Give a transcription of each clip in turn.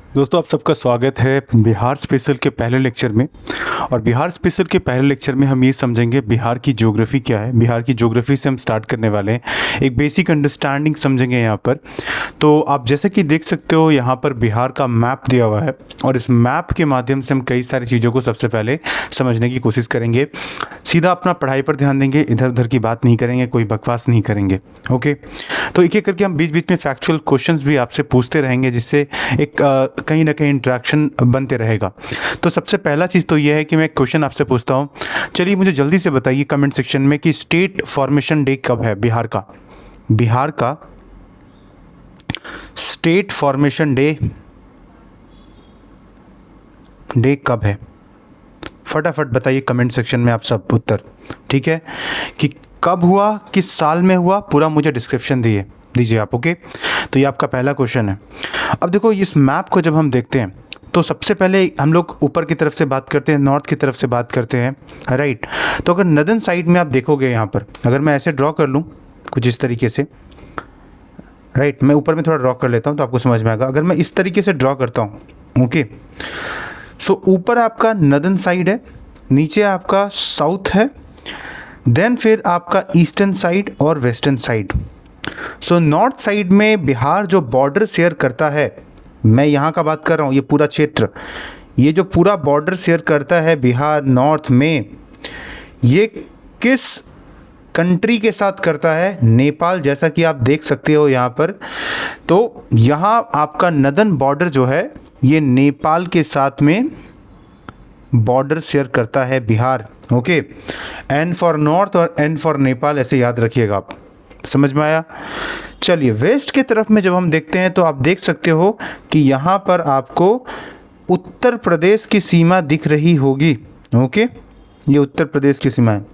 दोस्तों, आप सबका स्वागत है बिहार स्पेशल के पहले लेक्चर में। और बिहार स्पेशल के पहले लेक्चर में हम ये समझेंगे बिहार की ज्योग्राफी क्या है। बिहार की ज्योग्राफी से हम स्टार्ट करने वाले हैं, एक बेसिक अंडरस्टैंडिंग समझेंगे यहाँ पर। तो आप जैसे कि देख सकते हो यहाँ पर बिहार का मैप दिया हुआ है और इस मैप के माध्यम से हम कई सारी चीज़ों को सबसे पहले समझने की कोशिश करेंगे। सीधा अपना पढ़ाई पर ध्यान देंगे, इधर उधर की बात नहीं करेंगे, कोई बकवास नहीं करेंगे। ओके, तो एक एक करके हम बीच बीच में फैक्चुअल क्वेश्चंस भी आपसे पूछते रहेंगे, जिससे एक कहीं ना कहीं इंटरेक्शन बनते रहेगा। तो सबसे पहला चीज़ तो ये है कि मैं एक क्वेश्चन आपसे पूछता हूँ। चलिए मुझे जल्दी से बताइए कमेंट सेक्शन में कि स्टेट फॉर्मेशन डे कब है बिहार का। बिहार का स्टेट फॉर्मेशन डे कब है? फटाफट बताइए कमेंट सेक्शन में आप सब उत्तर। ठीक है, कि कब हुआ, किस साल में हुआ, पूरा मुझे डिस्क्रिप्शन दीजिए आप। ओके, तो ये आपका पहला क्वेश्चन है। अब देखो, इस मैप को जब हम देखते हैं तो सबसे पहले हम लोग ऊपर की तरफ से बात करते हैं, नॉर्थ की तरफ से बात करते हैं, राइट। तो अगर नदर्न साइड में आप देखोगे यहाँ पर, अगर मैं ऐसे ड्रॉ कर लूँ कुछ इस तरीके से, राइट, मैं ऊपर में थोड़ा ड्रॉ कर लेता हूँ तो आपको समझ में आएगा। अगर मैं इस तरीके से ड्रॉ करता हूँ, ओके, सो ऊपर आपका नदर्न साइड है, नीचे आपका साउथ है, देन फिर आपका ईस्टर्न साइड और western side. So north side में बिहार जो बॉर्डर शेयर करता है, मैं यहाँ का बात कर रहा हूँ, ये पूरा क्षेत्र, ये जो पूरा बॉर्डर शेयर करता है बिहार नॉर्थ में, ये किस कंट्री के साथ करता है? नेपाल, जैसा कि आप देख सकते हो यहाँ पर। तो यहाँ आपका नदर्न बॉर्डर जो है ये नेपाल के साथ में बॉर्डर शेयर करता है Bihar. Okay, N for north और एन फॉर नेपाल, ऐसे याद रखिएगा आप। समझ में आया? चलिए, वेस्ट की तरफ में जब हम देखते हैं तो आप देख सकते हो कि यहाँ पर आपको उत्तर प्रदेश की सीमा दिख रही होगी। ओके, ये उत्तर प्रदेश की सीमा है।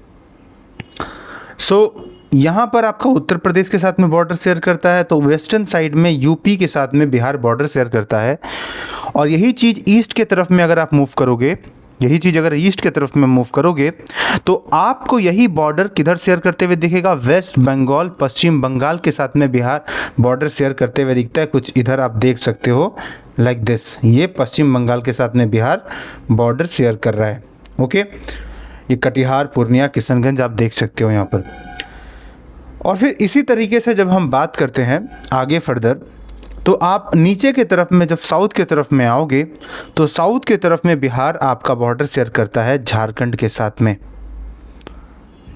सो यहाँ पर आपका उत्तर प्रदेश के साथ में बॉर्डर शेयर करता है, तो वेस्टर्न साइड में यूपी के साथ में बिहार बॉर्डर शेयर करता है। और यही चीज़ ईस्ट के तरफ में अगर आप मूव करोगे, यही चीज़ अगर ईस्ट के तरफ में मूव करोगे तो आपको यही बॉर्डर किधर शेयर करते हुए दिखेगा? वेस्ट बंगाल, पश्चिम बंगाल के साथ में बिहार बॉर्डर शेयर करते हुए दिखता है। कुछ इधर आप देख सकते हो, लाइक दिस, ये पश्चिम बंगाल के साथ में बिहार बॉर्डर शेयर कर रहा है। ओके, ये कटिहार, पूर्णिया, किशनगंज आप देख सकते हो यहाँ पर। और फिर इसी तरीके से जब हम बात करते हैं आगे फर्दर, तो आप नीचे के तरफ में जब साउथ के तरफ में आओगे तो साउथ के तरफ में बिहार आपका बॉर्डर शेयर करता है झारखंड के साथ में,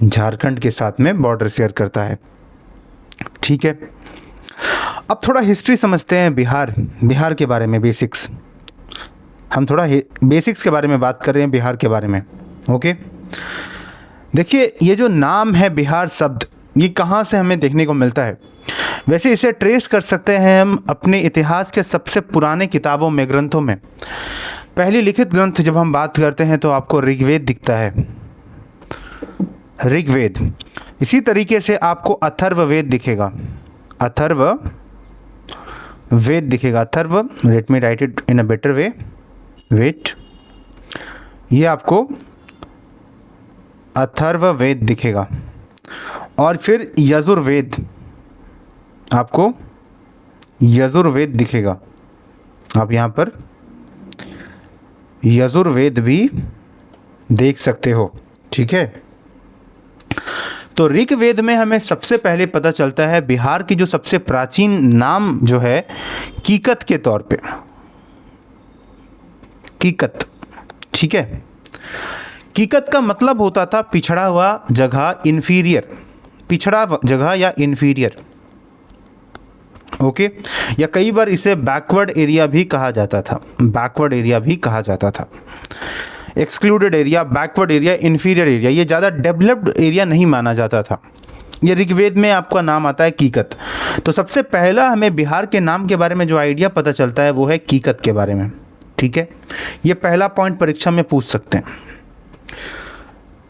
झारखंड के साथ में बॉर्डर शेयर करता है। ठीक है, अब थोड़ा हिस्ट्री समझते हैं बिहार के बारे में, बेसिक्स। हम थोड़ा बेसिक्स के बारे में बात कर रहे हैं बिहार के बारे में। ओके, देखिए, ये जो नाम है बिहार शब्द, ये कहाँ से हमें देखने को मिलता है? वैसे इसे ट्रेस कर सकते हैं हम अपने इतिहास के सबसे पुराने किताबों में, ग्रंथों में। पहली लिखित ग्रंथ जब हम बात करते हैं तो आपको ऋग्वेद दिखता है, ऋग्वेद। इसी तरीके से आपको अथर्ववेद दिखेगा, अथर्ववेद दिखेगा, Atharva, let me write it in a better way, wait, ये आपको अथर्ववेद दिखेगा। और फिर यजुर्वेद, आपको यजुर्वेद दिखेगा। आप यहाँ पर यजुर्वेद भी देख सकते हो। ठीक है, तो ऋग्वेद में हमें सबसे पहले पता चलता है बिहार की जो सबसे प्राचीन नाम जो है कीकत के तौर पे, कीकत। ठीक है, कीकत का मतलब होता था पिछड़ा हुआ जगह, इन्फीरियर, पिछड़ा जगह या इन्फीरियर। ओके, या कई बार इसे बैकवर्ड एरिया भी कहा जाता था, बैकवर्ड एरिया भी कहा जाता था, excluded area, backward area, inferior area. ये ज़्यादा डेवलप्ड एरिया नहीं माना जाता था। ये ऋग्वेद में आपका नाम आता है कीकत। तो सबसे पहला हमें बिहार के नाम के बारे में जो आइडिया पता चलता है वो है कीकत के बारे में। ठीक है, ये पहला पॉइंट परीक्षा में पूछ सकते हैं।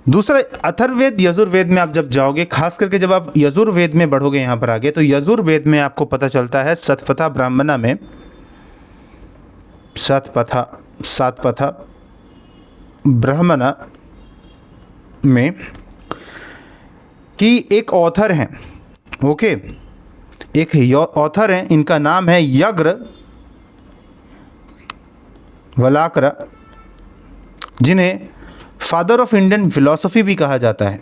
दूसरा, अथर्ववेद, यजुर्वेद में आप जब जाओगे, खास करके जब आप यजुर्वेद में बढ़ोगे यहाँ पर आगे, तो यजुर्वेद में आपको पता चलता है शतपथा ब्राह्मणा में, सातपथा ब्राह्मणा में कि एक ऑथर हैं। ओके, एक ऑथर हैं, इनका नाम है वलाकरा, जिन्हें फादर ऑफ इंडियन फिलॉसफी भी कहा जाता है,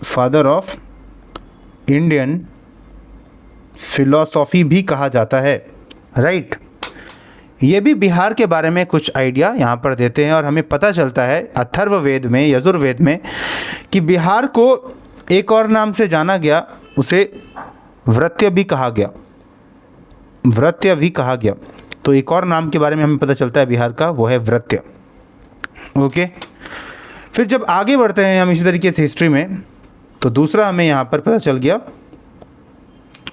फादर ऑफ इंडियन फिलॉसफी भी कहा जाता है, राइट। ये भी बिहार के बारे में कुछ आइडिया यहाँ पर देते हैं और हमें पता चलता है अथर्ववेद में, यजुर्वेद में, कि बिहार को एक और नाम से जाना गया, उसे वृत्य भी कहा गया, वृत्य भी कहा गया। तो एक और नाम के बारे में हमें पता चलता है बिहार का, वो है वृत्य। ओके, फिर जब आगे बढ़ते हैं हम इसी तरीके से हिस्ट्री में, तो दूसरा हमें यहाँ पर पता चल गया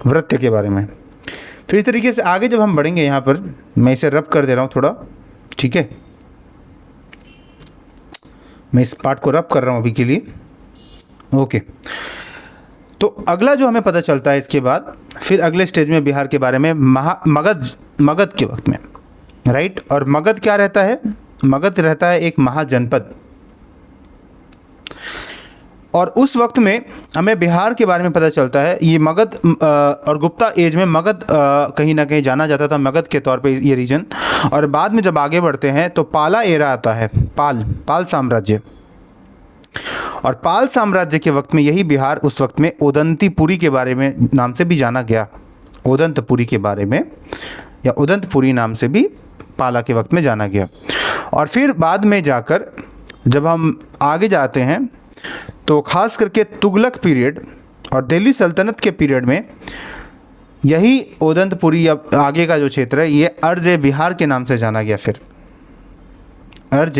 वृत्य के बारे में। फिर इस तरीके से आगे जब हम बढ़ेंगे, यहाँ पर मैं इसे रब कर दे रहा हूँ थोड़ा, ठीक है, मैं इस पार्ट को रब कर रहा हूँ अभी के लिए। ओके, तो अगला जो हमें पता चलता है इसके बाद, फिर अगले स्टेज में बिहार के बारे में मगध के वक्त में, राइट। और मगध क्या रहता है? मगध रहता है एक महाजनपद। और उस वक्त में हमें बिहार के बारे में पता चलता है, ये मगध और गुप्ता एज में मगध कहीं ना कहीं जाना जाता था मगध के तौर पे ये रीजन। और बाद में जब आगे बढ़ते हैं तो पाला एरा आता है, पाल साम्राज्य। और पाल साम्राज्य के वक्त में यही बिहार उस वक्त में उदंतीपुरी के बारे में नाम से भी जाना गया, उदंतपुरी के बारे में, या उदंतपुरी नाम से भी पाला के वक्त में जाना गया। और फिर बाद में जाकर जब हम आगे जाते हैं तो ख़ास करके तुगलक पीरियड और दिल्ली सल्तनत के पीरियड में यही उदंतपुरी या आगे का जो क्षेत्र है, ये अर्ज बिहार के नाम से जाना गया। फिर अर्ज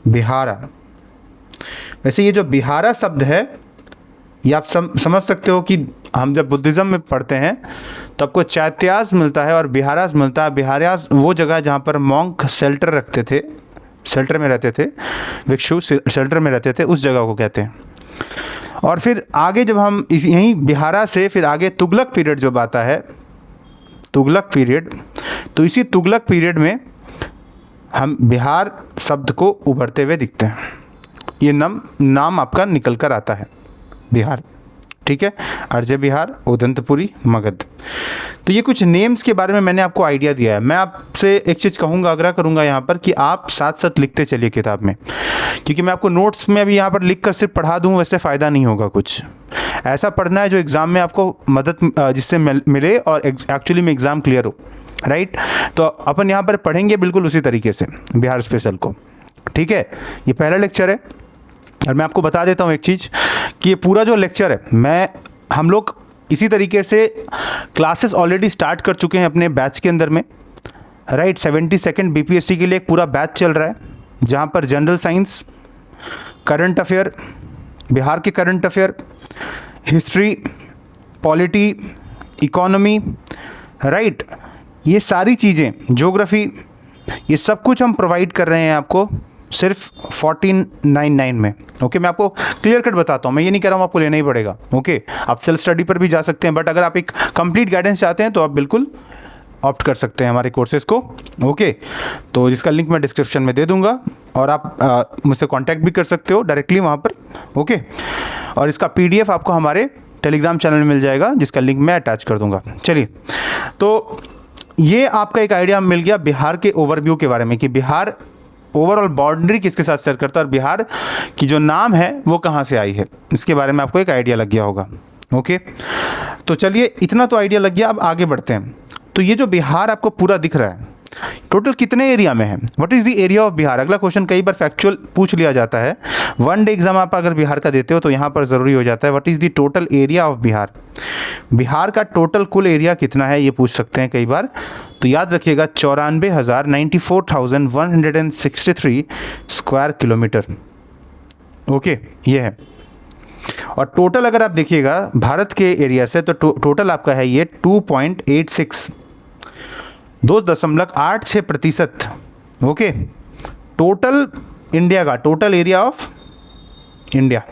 बिहारा। वैसे ये जो बिहारा शब्द है, ये आप समझ सकते हो कि हम जब बुद्धिज़्म में पढ़ते हैं तो आपको चैत्यास मिलता है और बिहारास मिलता है। बिहारास वो जगह जहाँ पर मॉन्क शेल्टर रखते थे, शेल्टर में रहते थे, भिक्षु शेल्टर में रहते थे, उस जगह को कहते हैं। और फिर आगे जब हम यहीं बिहारा से फिर आगे तुगलक पीरियड जब आता है, तुगलक पीरियड, तो इसी तुगलक पीरियड में हम बिहार शब्द को उभरते हुए दिखते हैं। ये नाम आपका निकल कर आता है बिहार, ठीक है। अर्ज बिहार, उदंतपुरी, मगध। तो ये कुछ नेम्स के बारे में मैंने आपको आइडिया दिया है। मैं आपसे एक चीज़ कहूँगा, आग्रह करूँगा यहाँ पर कि आप साथ साथ लिखते चलिए किताब में, क्योंकि मैं आपको नोट्स में अभी यहाँ पर लिख कर सिर्फ पढ़ा दूँ, वैसे फ़ायदा नहीं होगा। कुछ ऐसा पढ़ना है जो एग्ज़ाम में आपको मदद जिससे मिले और एक्चुअली में एग्ज़ाम क्लियर हो, राइट। तो अपन यहाँ पर पढ़ेंगे बिल्कुल उसी तरीके से बिहार स्पेशल को, ठीक है। ये पहला लेक्चर है और मैं आपको बता देता हूँ एक चीज़ कि ये पूरा जो लेक्चर है, हम लोग इसी तरीके से क्लासेस ऑलरेडी स्टार्ट कर चुके हैं अपने बैच के अंदर में, राइट। 72nd BPSC के लिए एक पूरा बैच चल रहा है, जहाँ पर general science, current affair, Bihar के current affair, history, polity, economy, right, ये सारी चीज़ें, ज्योग्राफी, ये सब कुछ हम प्रोवाइड कर रहे हैं आपको सिर्फ 1499 में। ओके, मैं आपको क्लियर कट बताता हूँ, मैं ये नहीं कह रहा हूँ आपको लेना ही पड़ेगा। ओके, आप सेल्फ स्टडी पर भी जा सकते हैं, बट अगर आप एक कंप्लीट गाइडेंस चाहते हैं तो आप बिल्कुल ऑप्ट कर सकते हैं हमारे कोर्सेज़ को। ओके, तो जिसका लिंक मैं डिस्क्रिप्शन में दे दूँगा और आप मुझसे कॉन्टैक्ट भी कर सकते हो डायरेक्टली वहाँ पर। ओके, और इसका PDF आपको हमारे टेलीग्राम चैनल में मिल जाएगा, जिसका लिंक मैं अटैच कर दूँगा। चलिए, तो ये आपका एक आइडिया मिल गया बिहार के ओवरव्यू के बारे में कि बिहार ओवरऑल बाउंड्री किसके साथ शेयर करता है और बिहार की जो नाम है वो कहाँ से आई है, इसके बारे में आपको एक आइडिया लग गया होगा। ओके, तो चलिए, इतना तो आइडिया लग गया, अब आगे बढ़ते हैं। तो ये जो बिहार आपको पूरा दिख रहा है, टोटल कितने एरिया में है? What is the area of Bihar? अगला क्वेश्चन कई बार फैक्चुअल पूछ लिया जाता है, वन डे एग्जाम आप अगर बिहार का देते हो तो यहाँ पर ज़रूरी हो जाता है what is the total area of Bihar. Bihar का टोटल कुल एरिया कितना है ये पूछ सकते हैं कई बार, तो याद रखिएगा 94,163 स्क्वायर किलोमीटर। ओके, ये है। और टोटल अगर आप देखिएगा भारत के एरिया से तो टोटल आपका है ये 2.86, 2.86%। ओके, टोटल इंडिया का, total area of India.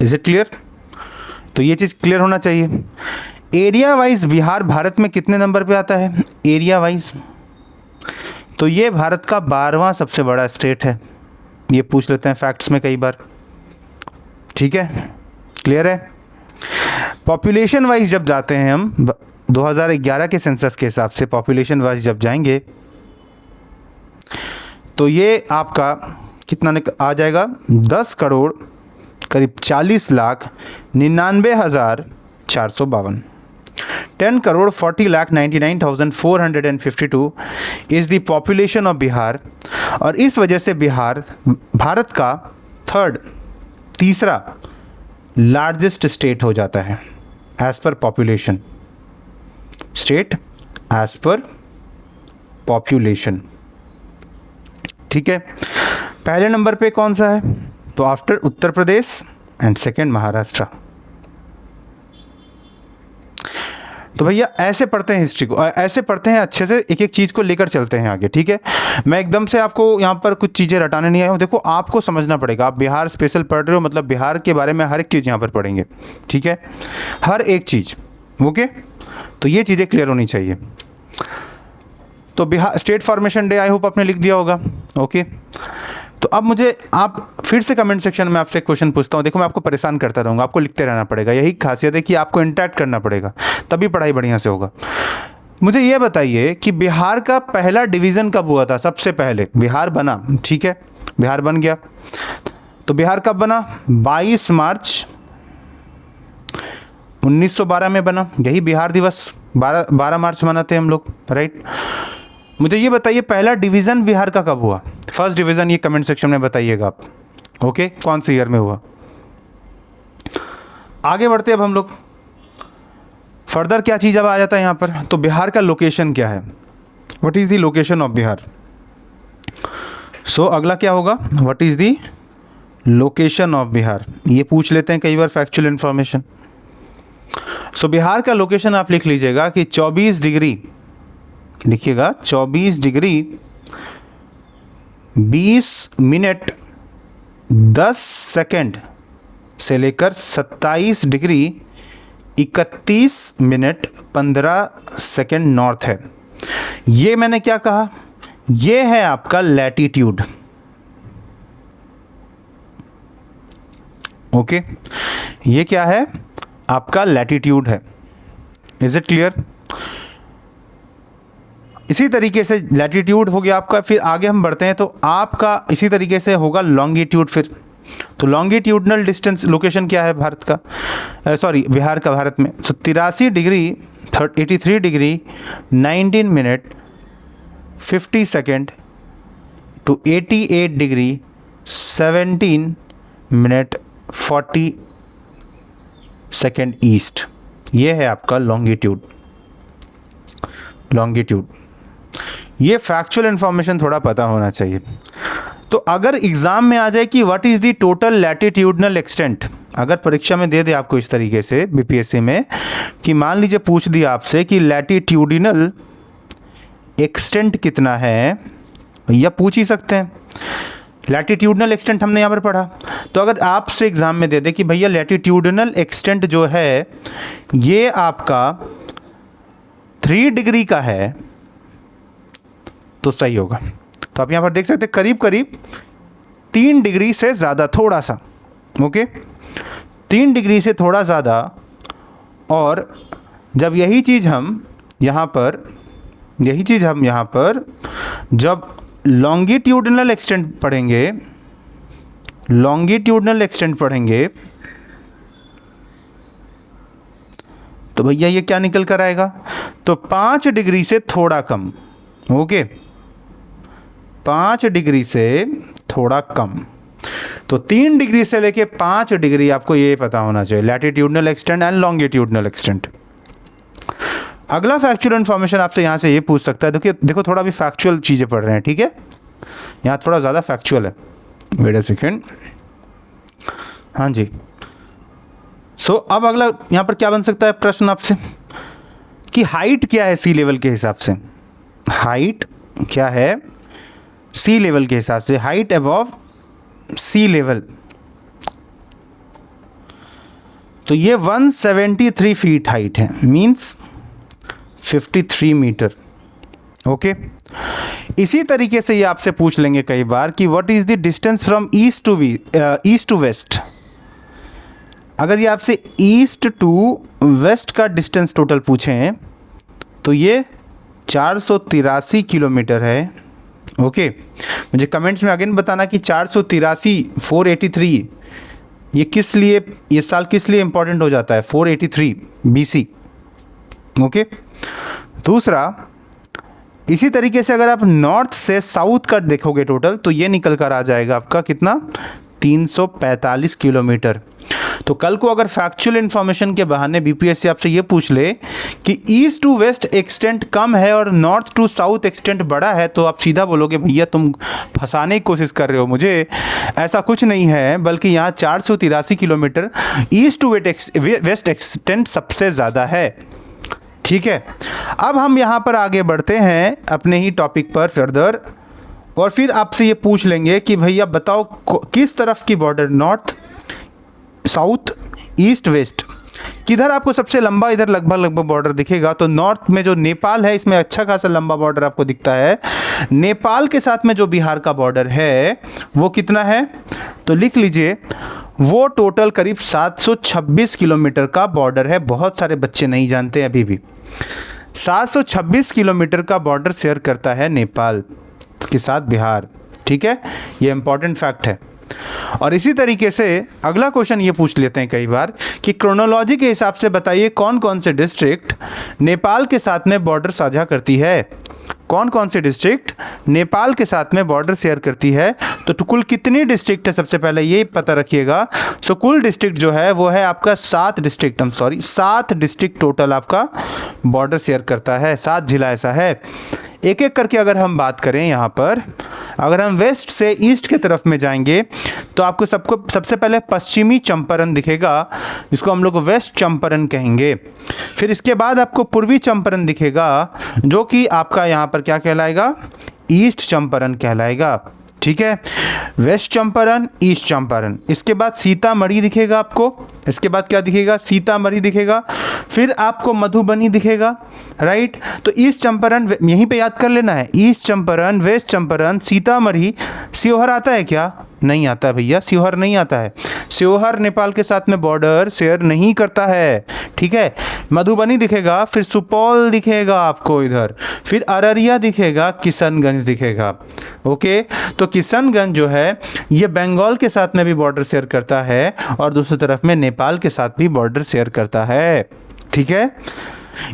Is it clear? तो ये चीज़ क्लियर होना चाहिए। एरिया वाइज बिहार भारत में कितने नंबर पे आता है एरिया वाइज? तो ये भारत का 12वां सबसे बड़ा स्टेट है, ये पूछ लेते हैं फैक्ट्स में कई बार। ठीक है, क्लियर है। पॉपुलेशन वाइज जब जाते हैं हम 2011 के सेंसस के हिसाब से पॉपुलेशन वाइज जब जाएंगे तो ये आपका कितना आ जाएगा, 10 करोड़ करीब 40,99,452। 10 crore 40,99,452 is the population of Bihar. और इस वजह से बिहार भारत का तीसरा लार्जेस्ट स्टेट हो जाता है as per population, state as per population. ठीक है, पहले नंबर पे कौन सा है, तो after Uttar Pradesh and second Maharashtra. तो भैया ऐसे पढ़ते हैं हिस्ट्री को, ऐसे पढ़ते हैं अच्छे से, एक एक चीज़ को लेकर चलते हैं आगे। ठीक है, मैं एकदम से आपको यहाँ पर कुछ चीज़ें रटाने नहीं आया हूँ। देखो आपको समझना पड़ेगा, आप बिहार स्पेशल पढ़ रहे हो मतलब बिहार के बारे में हर एक चीज़ यहाँ पर पढ़ेंगे। ठीक है, हर एक चीज़। ओके, तो ये चीज़ें क्लियर होनी चाहिए। तो Bihar state formation day I hope आपने लिख दिया होगा। ओके, तो अब मुझे आप फिर से कमेंट सेक्शन में आपसे क्वेश्चन पूछता हूँ। देखो मैं आपको परेशान करता रहूँगा, आपको लिखते रहना पड़ेगा, यही खासियत है कि आपको इंटरेक्ट करना पड़ेगा, तभी पढ़ाई बढ़िया से होगा। मुझे ये बताइए कि बिहार का पहला डिवीज़न कब हुआ था, सबसे पहले बिहार बना। ठीक है, बिहार बन गया, तो बिहार कब बना, 22 मार्च 1912 में बना। यही बिहार दिवस 12 मार्च मनाते हैं हम लोग, राइट। मुझे ये बताइए पहला डिवीज़न बिहार का कब हुआ, फर्स्ट डिवीज़न, ये कमेंट सेक्शन में बताइएगा आप। ओके, कौन से ईयर में हुआ। आगे बढ़ते अब हम लोग फर्दर, क्या चीज़ अब आ जाता है यहाँ पर, तो बिहार का लोकेशन क्या है, what is the location of Bihar. So अगला क्या होगा, what is the location of Bihar, ये पूछ लेते हैं कई बार फैक्चुअल इन्फॉर्मेशन। सो बिहार का लोकेशन आप लिख लीजिएगा कि 24 डिग्री, लिखिएगा 24 डिग्री 20 मिनट 10 सेकंड से लेकर 27 डिग्री 31 मिनट 15 सेकंड नॉर्थ है। ये मैंने क्या कहा, ये है आपका लैटिट्यूड। ओके, ये क्या है, आपका लैटिट्यूड है। Is it clear. इसी तरीके से लैटिट्यूड हो गया आपका, फिर आगे हम बढ़ते हैं तो आपका इसी तरीके से होगा लॉन्गिट्यूड। फिर तो लॉन्गिट्यूडनल डिस्टेंस लोकेशन क्या है भारत का, सॉरी बिहार का, भारत में। So 83 degree 83 degree 19 minute 50 second to 88 degree 17 minute 40 second east. ये है आपका लॉन्गिट्यूड। लॉन्गिट्यूड, ये फैक्चुअल इन्फॉर्मेशन थोड़ा पता होना चाहिए। तो अगर एग्ज़ाम में आ जाए कि what is the total latitudinal extent, अगर परीक्षा में दे दे आपको इस तरीके से बीपीएससी में कि मान लीजिए पूछ दिया आपसे कि लैटिट्यूडिनल एक्सटेंट कितना है, या पूछ ही सकते हैं। लैटिट्यूडनल एक्सटेंट हमने यहाँ पर पढ़ा, तो अगर आपसे एग्ज़ाम में दे दे कि भैया लैटिट्यूडनल एक्सटेंट जो है ये आपका 3 डिग्री का है, तो सही होगा। तो आप यहाँ पर देख सकते हैं करीब करीब 3 डिग्री से ज़्यादा, थोड़ा सा। ओके, 3 डिग्री से थोड़ा ज़्यादा। और जब यही चीज़ हम यहाँ पर जब लॉन्गिट्यूडनल एक्सटेंट पढ़ेंगे, तो भैया ये क्या निकल कर आएगा, तो 5 डिग्री से थोड़ा कम। ओके, 5 डिग्री से थोड़ा कम। तो 3 डिग्री से लेके 5 डिग्री आपको ये पता होना चाहिए, latitudinal extent and longitudinal extent. अगला फैक्चुअल इन्फॉर्मेशन आपसे यहाँ से ये पूछ सकता है, देखो थोड़ा भी फैक्चुअल चीज़ें पढ़ रहे हैं, ठीक है, यहाँ थोड़ा ज़्यादा फैक्चुअल है। वेट अ सेकेंड, हाँ जी। सो अब अगला यहाँ पर क्या बन सकता है प्रश्न आपसे कि हाइट क्या है सी लेवल के हिसाब से, हाइट क्या है सी लेवल के हिसाब से, हाइट अबव सी लेवल। तो ये 173 फीट हाइट है, मीन्स 53 मीटर। ओके, इसी तरीके से ये आपसे पूछ लेंगे कई बार कि what is the distance from east to west. अगर ये आपसे ईस्ट टू वेस्ट का डिस्टेंस टोटल पूछें तो ये 483 किलोमीटर है। ओके, मुझे कमेंट्स में अगेन बताना कि 483 483 ये किस लिए, ये साल किस लिए इंपॉर्टेंट हो जाता है 483 BC। ओके, दूसरा, इसी तरीके से अगर आप नॉर्थ से साउथ का देखोगे टोटल, तो ये निकल कर आ जाएगा आपका कितना, 345 किलोमीटर। तो कल को अगर फैक्चुअल इन्फॉर्मेशन के बहाने बीपीएससी आपसे ये पूछ ले कि ईस्ट टू वेस्ट एक्सटेंट कम है और नॉर्थ टू साउथ एक्सटेंट बड़ा है, तो आप सीधा बोलोगे भैया तुम फंसाने की कोशिश कर रहे हो मुझे, ऐसा कुछ नहीं है, बल्कि यहाँ 483 kilometer east to west extent सबसे ज़्यादा है। ठीक है, अब हम यहाँ पर आगे बढ़ते हैं अपने ही टॉपिक पर फर्दर, और फिर आपसे ये पूछ लेंगे कि भैया बताओ किस तरफ की border, north south east west, किधर आपको सबसे लंबा इधर लगभग बॉर्डर दिखेगा। तो नॉर्थ में जो नेपाल है, इसमें अच्छा खासा लंबा बॉर्डर आपको दिखता है। नेपाल के साथ में जो बिहार का बॉर्डर है वो कितना है, तो लिख लीजिए, वो टोटल करीब 726 किलोमीटर का बॉर्डर है। बहुत सारे बच्चे नहीं जानते अभी भी, 726 किलोमीटर का बॉर्डर शेयर करता है नेपाल के साथ बिहार। ठीक है, ये इंपॉर्टेंट फैक्ट है। और इसी तरीके से अगला क्वेश्चन ये पूछ लेते हैं कई बार कि क्रोनोलॉजी के हिसाब से बताइए कौन कौन से डिस्ट्रिक्ट नेपाल के साथ में बॉर्डर साझा करती है। कौन कौन से डिस्ट्रिक्ट नेपाल के साथ में बॉर्डर शेयर करती है। तो कुल कितनी डिस्ट्रिक्ट है सबसे पहले ये पता रखिएगा। सो कुल डिस्ट्रिक्ट जो है वो है आपका 7 डिस्ट्रिक्ट, 7 डिस्ट्रिक्ट टोटल आपका बॉर्डर शेयर करता है, 7 जिला ऐसा है। एक एक करके अगर हम बात करें यहाँ पर, अगर हम वेस्ट से ईस्ट की तरफ में जाएंगे तो आपको सबसे पहले पश्चिमी चंपारण दिखेगा, जिसको हम लोग वेस्ट चंपारण कहेंगे। फिर इसके बाद आपको पूर्वी चंपारण दिखेगा, जो कि आपका यहाँ पर क्या कहलाएगा, ईस्ट चंपारण कहलाएगा। ठीक है, वेस्ट चंपारण, ईस्ट चंपारण। इसके बाद सीतामढ़ी दिखेगा आपको, इसके बाद क्या दिखेगा, सीतामढ़ी दिखेगा। फिर आपको मधुबनी दिखेगा, राइट। तो ईस्ट चंपारण यहीं पे याद कर लेना है, ईस्ट चंपारण, वेस्ट चंपारण, सीतामढ़ी। शिवहर आता है क्या, नहीं आता भैया, शिवहर नहीं आता है। शिवहर नेपाल के साथ में बॉर्डर शेयर नहीं करता है। ठीक है, मधुबनी दिखेगा, फिर सुपौल दिखेगा आपको इधर, फिर अररिया दिखेगा, किशनगंज दिखेगा। ओके, तो किशनगंज जो है ये बंगाल के साथ में भी बॉर्डर शेयर करता है और दूसरी तरफ में नेपाल के साथ भी बॉर्डर शेयर करता है। ठीक है,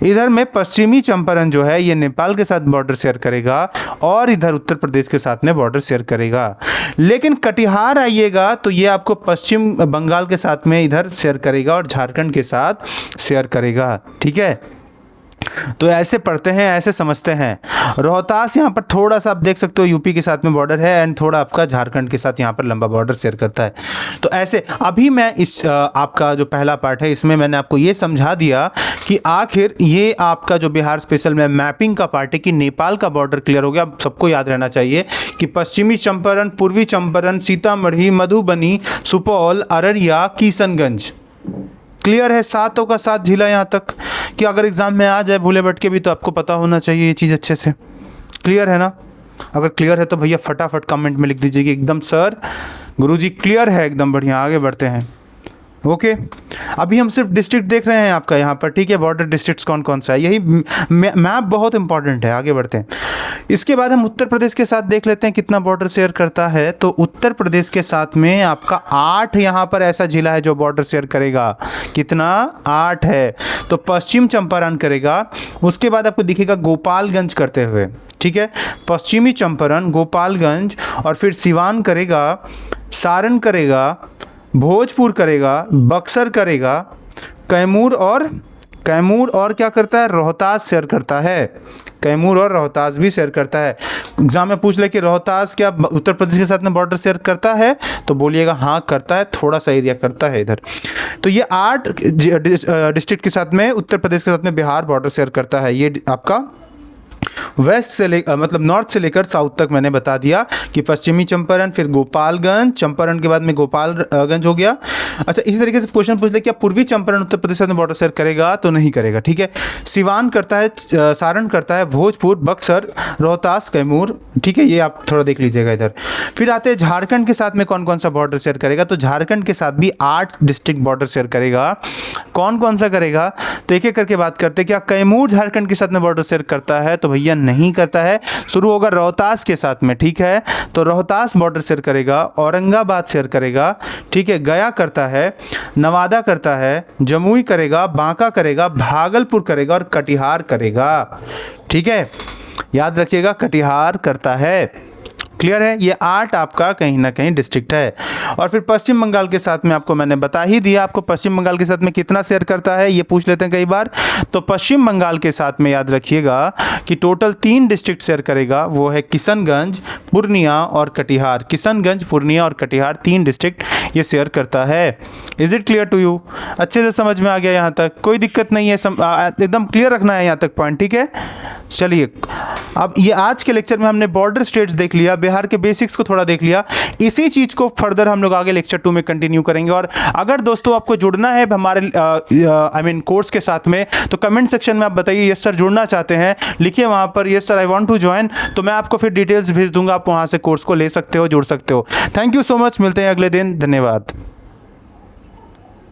इधर में पश्चिमी चंपारण जो है ये नेपाल के साथ बॉर्डर शेयर करेगा और इधर उत्तर प्रदेश के साथ में बॉर्डर शेयर करेगा। लेकिन कटिहार आइएगा तो ये आपको पश्चिम बंगाल के साथ में इधर शेयर करेगा और झारखंड के साथ शेयर करेगा। ठीक है, तो ऐसे पढ़ते हैं, ऐसे समझते हैं। रोहतास यहाँ पर थोड़ा सा आप देख सकते हो यूपी के साथ में बॉर्डर है एंड थोड़ा आपका झारखंड के साथ यहाँ पर लंबा बॉर्डर शेयर करता है। तो ऐसे अभी मैं इस आपका जो पहला पार्ट है इसमें मैंने आपको ये समझा दिया कि आखिर ये आपका जो बिहार स्पेशल में मैपिंग का पार्ट है कि नेपाल का बॉर्डर क्लियर हो गया। अब सबको याद रहना चाहिए कि पश्चिमी चंपारण, पूर्वी चंपारण, सीतामढ़ी, मधुबनी, सुपौल, अररिया, किशनगंज क्लियर है। 7 का 7 जिला यहाँ तक कि अगर एग्जाम में आ जाए भूले भटके भी तो आपको पता होना चाहिए ये चीज़ अच्छे से। क्लियर है ना? अगर क्लियर है तो भैया फटाफट कमेंट में लिख दीजिए कि एकदम सर गुरुजी क्लियर है, एकदम बढ़िया। आगे बढ़ते हैं। ओके, अभी हम सिर्फ डिस्ट्रिक्ट देख रहे हैं आपका यहाँ पर। ठीक है, बॉर्डर डिस्ट्रिक्ट्स कौन कौन सा है, यही मैप बहुत इंपॉर्टेंट है। आगे बढ़ते हैं। इसके बाद हम उत्तर प्रदेश के साथ देख लेते हैं कितना बॉर्डर शेयर करता है। तो उत्तर प्रदेश के साथ में आपका 8 यहाँ पर ऐसा जिला है जो बॉर्डर शेयर करेगा। कितना? 8 है। तो पश्चिम चंपारण करेगा, उसके बाद आपको दिखेगा गोपालगंज करते हुए। ठीक है, पश्चिमी चंपारण, गोपालगंज, और फिर सिवान करेगा, सारण करेगा, भोजपुर करेगा, बक्सर करेगा, कैमूर और क्या करता है, रोहतास शेयर करता है। कैमूर और रोहतास भी शेयर करता है। एग्जाम में पूछ ले कि रोहतास क्या उत्तर प्रदेश के साथ में बॉर्डर शेयर करता है, तो बोलिएगा हाँ करता है, थोड़ा सा एरिया करता है इधर। तो ये 8 डिस्ट्रिक्ट के साथ में उत्तर प्रदेश के साथ में बिहार बॉर्डर शेयर करता है। ये आपका वेस्ट से मतलब नॉर्थ से लेकर साउथ तक मैंने बता दिया कि पश्चिमी चंपारण, फिर गोपालगंज, चंपारण के बाद में गोपालगंज हो गया। अच्छा, इसी तरीके से क्वेश्चन पूछ ले क्या पूर्वी चंपारण उत्तर प्रदेश में बॉर्डर शेयर करेगा, तो नहीं करेगा। ठीक है, सिवान करता है, सारण करता है, भोजपुर, बक्सर, रोहतास, कैमूर ठीक है, ये आप थोड़ा देख लीजिएगा इधर। फिर आते हैं झारखंड के साथ में कौन कौन सा बॉर्डर शेयर करेगा। तो झारखंड के साथ भी 8 डिस्ट्रिक्ट बॉर्डर शेयर करेगा। कौन कौन सा करेगा, तो एक एक करके बात करते हैं। क्या कैमूर झारखंड के साथ में बॉर्डर शेयर करता है, तो भैया नहीं करता है। शुरू होगा रोहतास के साथ में, ठीक है, तो रोहतास बॉर्डर शेयर करेगा। औरंगाबाद शेयर करेगा, ठीक है, गया करता है, नवादा करता है, जमुई करेगा, बांका करेगा, भागलपुर करेगा और कटिहार करेगा। ठीक है, याद रखिएगा कटिहार करता है। क्लियर है, ये 8 आपका कहीं ना कहीं डिस्ट्रिक्ट है। और फिर पश्चिम बंगाल के साथ में आपको मैंने बता ही दिया, आपको पश्चिम बंगाल के साथ में कितना शेयर करता है ये पूछ लेते हैं कई बार। तो पश्चिम बंगाल के साथ में याद रखिएगा कि टोटल 3 डिस्ट्रिक्ट शेयर करेगा, वो है किशनगंज, पूर्णिया और कटिहार। किशनगंज, पूर्णिया और कटिहार 3 डिस्ट्रिक्ट ये शेयर करता है। Is it clear to you? अच्छे से समझ में आ गया यहाँ तक, कोई दिक्कत नहीं है, एकदम क्लियर रखना है यहाँ तक पॉइंट, ठीक है। चलिए, अब ये आज के लेक्चर में हमने बॉर्डर स्टेट्स देख लिया, बिहार के बेसिक्स को थोड़ा देख लिया। इसी चीज़ को फर्दर हम लोग आगे लेक्चर 2 में कंटिन्यू करेंगे। और अगर दोस्तों आपको जुड़ना है हमारे कोर्स के साथ में, तो कमेंट सेक्शन में आप बताइए यस सर जुड़ना चाहते हैं, लिखिए वहाँ पर yes sir I want to join, तो मैं आपको फिर डिटेल्स भेज दूंगा, आप वहाँ से कोर्स को ले सकते हो, जुड़ सकते हो। थैंक यू सो मच, मिलते हैं अगले दिन, धन्यवाद।